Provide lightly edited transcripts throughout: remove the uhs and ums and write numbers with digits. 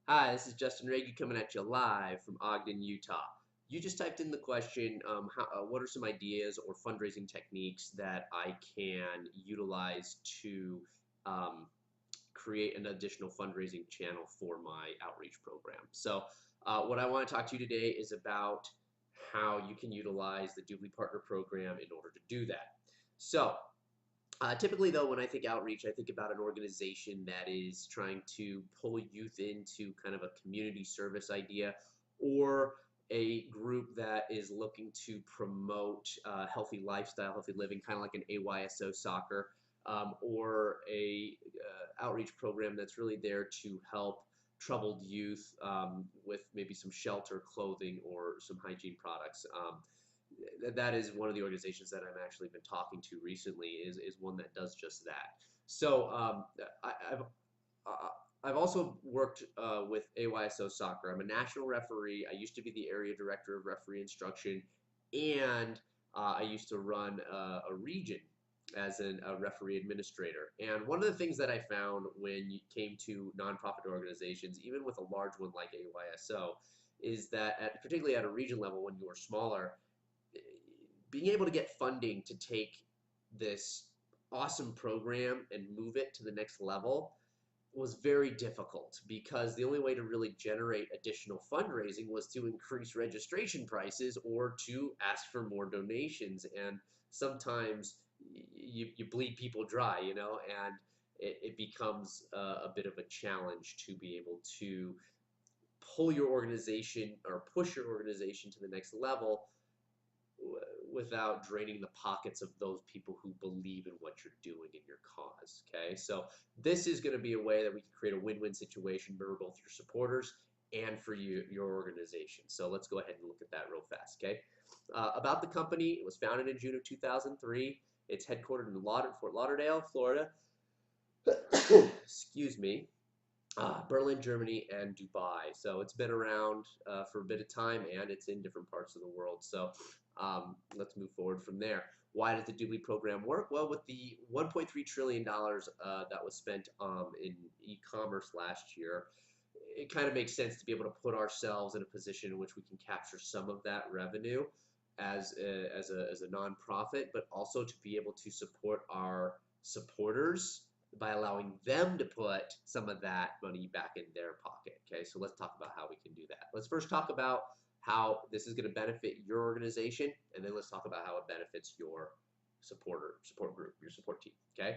Hi, this is Justin Reagy coming at you live from Ogden, Utah. You just typed in the question, what are some ideas or fundraising techniques that I can utilize to um, create an additional fundraising channel for my outreach program. What I want to talk to you today is about how you can utilize the Doobly Partner Program in order to do that. So, typically, though, when I think outreach, I think about an organization that is trying to pull youth into kind of a community service idea, or a group that is looking to promote healthy lifestyle, healthy living, kind of like an AYSO soccer, or a outreach program that's really there to help troubled youth with maybe some shelter, clothing, or some hygiene products. That is one of the organizations that I've actually been talking to recently is one that does just that. So I've uh, I've also worked with AYSO soccer. I'm a national referee. I used to be the area director of referee instruction, and I used to run a region as a referee administrator. And one of the things that I found when you came to nonprofit organizations, even with a large one like AYSO, is that particularly at a region level when you were smaller, being able to get funding to take this awesome program and move it to the next level was very difficult, because the only way to really generate additional fundraising was to increase registration prices or to ask for more donations. And sometimes you bleed people dry, and it becomes a bit of a challenge to be able to pull your organization or push your organization to the next level without draining the pockets of those people who believe in what you're doing in your cause. Okay, so this is going to be a way that we can create a win-win situation for both your supporters and for your organization. So let's go ahead and look at that real fast. Okay, about the company, it was founded in June of 2003. It's headquartered in Fort Lauderdale, Florida. Excuse me. Berlin, Germany, and Dubai. So it's been around for a bit of time, and it's in different parts of the world. So let's move forward from there. Why does the Doobly program work? Well, with the $1.3 trillion that was spent in e-commerce last year, it kind of makes sense to be able to put ourselves in a position in which we can capture some of that revenue as a nonprofit, but also to be able to support our supporters by allowing them to put some of that money back in their pocket. Okay, so let's talk about how we can do that. Let's first talk about how this is going to benefit your organization, and then let's talk about how it benefits your support group, your support team. Okay,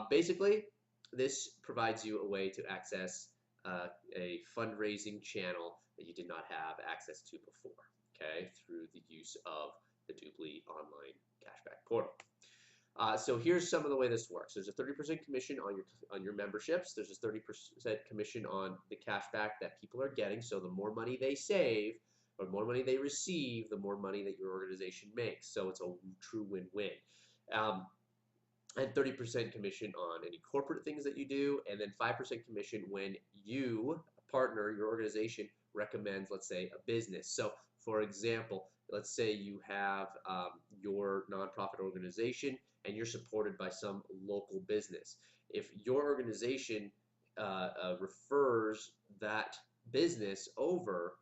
basically, this provides you a way to access a fundraising channel that you did not have access to before. Okay, through the use of the Doobly online cashback portal. So here's some of the way this works. There's a 30% commission on your memberships. There's a 30% commission on the cashback that people are getting. So the more money they save or the more money they receive, the more money that your organization makes. So it's a true win-win. And 30% commission on any corporate things that you do, and then 5% commission when you partner, your organization recommends, let's say, a business. So for example, let's say you have your nonprofit organization and you're supported by some local business. If your organization refers that business over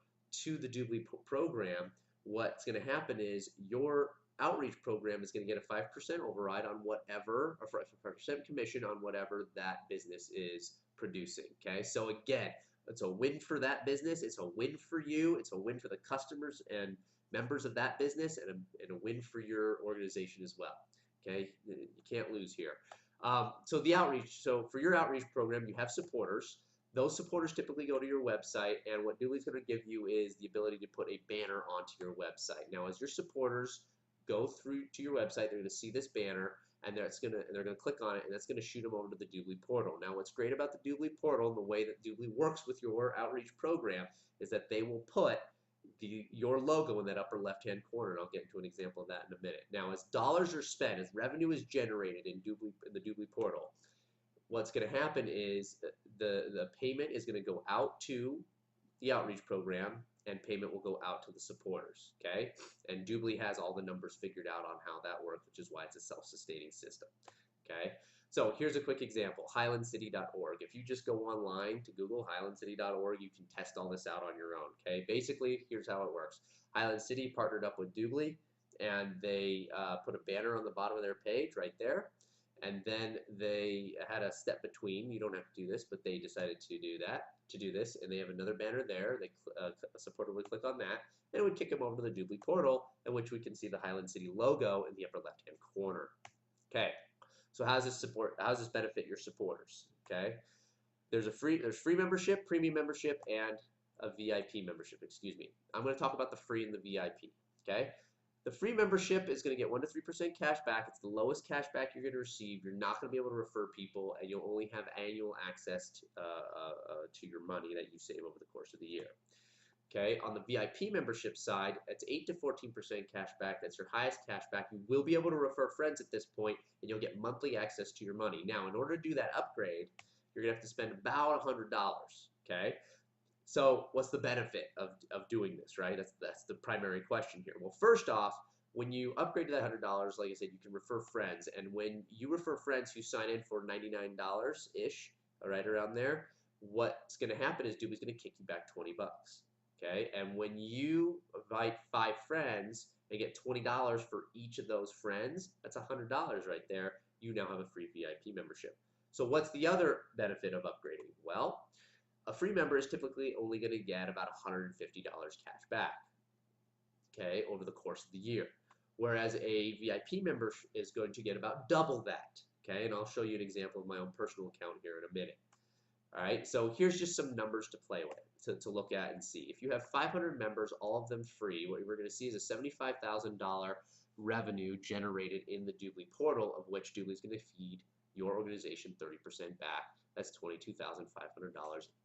to the Doobly program, what's going to happen is your outreach program is going to get a 5% override on whatever, or 5% commission on whatever that business is producing. Okay, so again, it's a win for that business, it's a win for you, it's a win for the customers and members of that business, and a win for your organization as well. Okay, you can't lose here. So the outreach, so for your outreach program, you have supporters. Those supporters typically go to your website, and what Doobly's going to give you is the ability to put a banner onto your website. Now, as your supporters go through to your website, they're going to see this banner, and they're going to click on it, and that's going to shoot them over to the Doobly portal. Now, what's great about the Doobly portal and the way that Doobly works with your outreach program is that they will put your logo in that upper left-hand corner, and I'll get into an example of that in a minute. Now, as dollars are spent, as revenue is generated in the Doobly portal, what's going to happen is the payment is going to go out to the outreach program, and payment will go out to the supporters. Okay, and Doobly has all the numbers figured out on how that works, which is why it's a self-sustaining system. Okay, So here's a quick example, highlandcity.org. If you just go online to Google highlandcity.org, you can test all this out on your own, okay? Basically, here's how it works. Highland City partnered up with Doobly, and they put a banner on the bottom of their page right there, and then they had a step between. You don't have to do this, but they decided to do this, and they have another banner there. A supporter would click on that, and it would kick them over to the Doobly portal, in which we can see the Highland City logo in the upper left-hand corner. Okay. So how does this benefit your supporters? Okay, there's free membership, premium membership, and a VIP membership. Excuse me. I'm going to talk about the free and the VIP. Okay, the free membership is going to get 1 to 3% cash back. It's the lowest cash back you're going to receive. You're not going to be able to refer people, and you'll only have annual access to your money that you save over the course of the year. Okay, on the VIP membership side, it's 8 to 14% cash back. That's your highest cash back. You will be able to refer friends at this point, and you'll get monthly access to your money. Now, in order to do that upgrade, you're going to have to spend about $100. Okay, so what's the benefit of doing this, right? That's the primary question here. Well, first off, when you upgrade to that $100, like I said, you can refer friends, and when you refer friends who sign in for $99-ish, right around there, what's going to happen is Doobly's going to kick you back 20 bucks. Okay, and when you invite 5 friends and get $20 for each of those friends, that's $100 right there. You now have a free VIP membership. So what's the other benefit of upgrading? Well, a free member is typically only going to get about $150 cash back, okay, over the course of the year. Whereas a VIP member is going to get about double that, okay? And I'll show you an example of my own personal account here in a minute. All right, so here's just some numbers to play with, to look at and see. If you have 500 members, all of them free, what we're going to see is a $75,000 revenue generated in the Doobly portal, of which Doobly is going to feed your organization 30% back. That's $22,500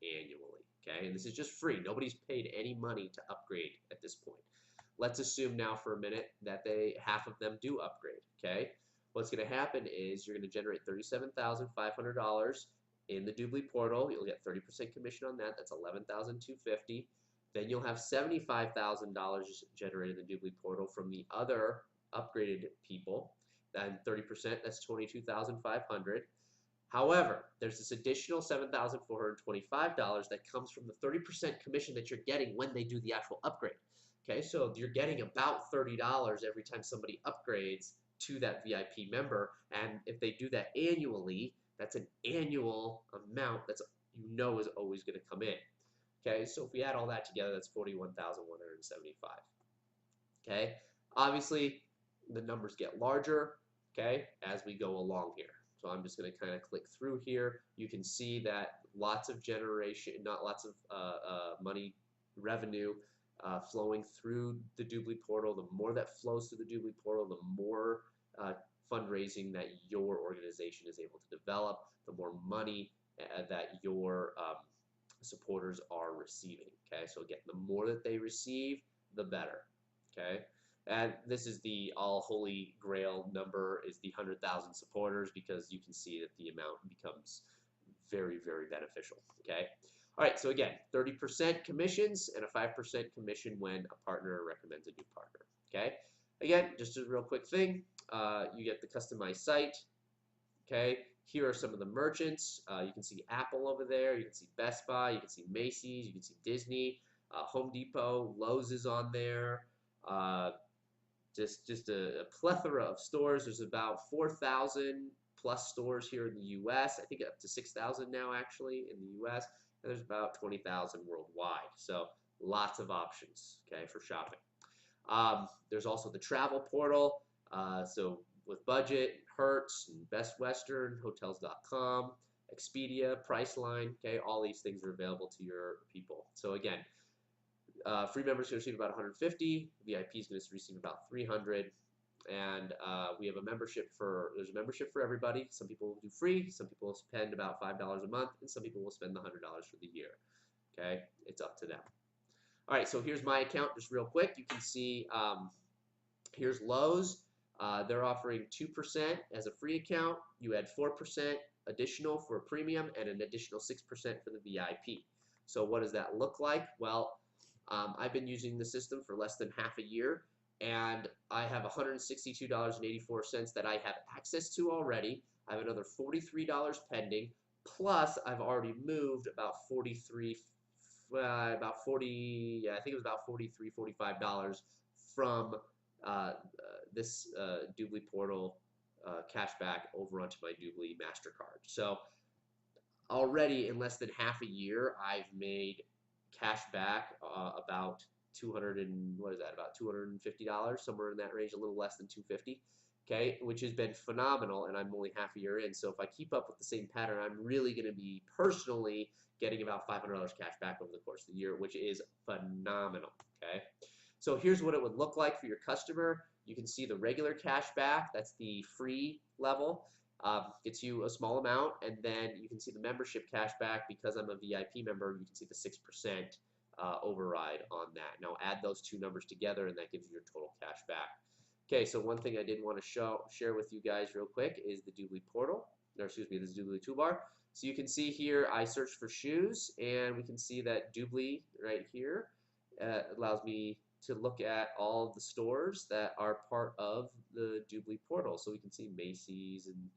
annually, okay? And this is just free. Nobody's paid any money to upgrade at this point. Let's assume now for a minute that half of them do upgrade, okay? What's going to happen is you're going to generate $37,500 in the Doobly portal. You'll get 30% commission on that. That's $11,250. Then you'll have $75,000 generated in the Doobly portal from the other upgraded people. Then 30%, that's $22,500. However, there's this additional $7,425 that comes from the 30% commission that you're getting when they do the actual upgrade. Okay, so you're getting about $30 every time somebody upgrades to that VIP member, and if they do that annually, that's an annual amount that's is always going to come in. Okay, so if we add all that together, that's $41,175. Okay, obviously the numbers get larger, okay, as we go along here. So I'm just going to kind of click through here. You can see that lots of money revenue flowing through the Doobly portal. The more that flows through the Doobly portal, the more fundraising that your organization is able to develop, the more money that your supporters are receiving. Okay, so again, the more that they receive, the better. Okay, and this is the all holy grail number, is the 100,000 supporters, because you can see that the amount becomes very, very beneficial. Okay. All right, so again, 30% commissions and a 5% commission when a partner recommends a new partner. Okay, again, just a real quick thing, you get the customized site. Okay, here are some of the merchants. You can see Apple over there. You can see Best Buy. You can see Macy's. You can see Disney, Home Depot, Lowe's is on there. Just a plethora of stores. There's about 4,000 plus stores here in the U.S. I think up to 6,000 now actually in the U.S. And there's about 20,000 worldwide. So lots of options, okay, for shopping. There's also the travel portal. So with Budget, Hertz, and Best Western, Hotels.com, Expedia, Priceline, okay, all these things are available to your people. So again, free members are going to receive about 150. VIP is going to receive about 300. And we have a membership there's a membership for everybody. Some people will do free, some people will spend about $5 a month, and some people will spend the $100 for the year. Okay, it's up to them. All right, so here's my account just real quick. You can see here's Lowe's. They're offering 2% as a free account. You add 4% additional for a premium and an additional 6% for the VIP. So what does that look like? Well, I've been using the system for less than half a year, and I have $162.84 that I have access to already. I have another $43 pending, plus I've already moved about 43, about 40, yeah, I think it was about 43, $45 from this Doobly portal cashback over onto my Doobly MasterCard. So already in less than half a year, I've made cash back about 200 and what is that? About $250, somewhere in that range, a little less than 250. Okay, which has been phenomenal, and I'm only half a year in. So if I keep up with the same pattern, I'm really going to be personally getting about $500 cash back over the course of the year, which is phenomenal. Okay, so here's what it would look like for your customer. You can see the regular cash back. That's the free level. Gets you a small amount, and then you can see the membership cash back. Because I'm a VIP member, you can see the 6% override on that. Now add those two numbers together, and that gives you your total cash back. Okay, so one thing I did want to share with you guys real quick is the Doobly portal, or excuse me, this Doobly toolbar. So you can see here, I searched for shoes, and we can see that Doobly right here allows me to look at all of the stores that are part of the Doobly portal. So we can see Macy's and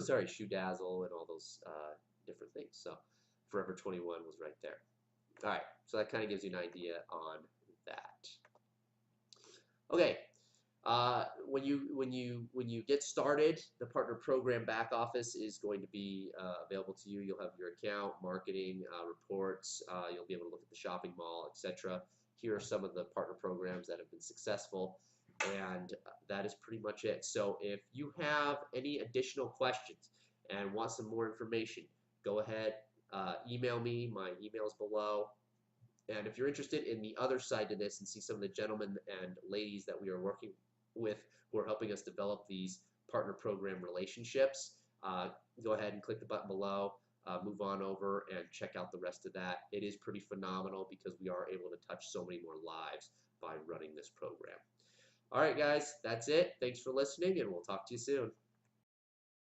sorry, Shoe Dazzle and all those different things. So Forever 21 was right there. All right, so that kind of gives you an idea on that. Okay, when you get started, the partner program back office is going to be available to you. You'll have your account, marketing, reports. You'll be able to look at the shopping mall, etc. Here are some of the partner programs that have been successful, and that is pretty much it. So if you have any additional questions and want some more information, go ahead, email me. My email is below. And if you're interested in the other side to this and see some of the gentlemen and ladies that we are working with who are helping us develop these partner program relationships, go ahead and click the button below, move on over and check out the rest of that. It is pretty phenomenal because we are able to touch so many more lives by running this program. All right, guys, that's it. Thanks for listening, and we'll talk to you soon.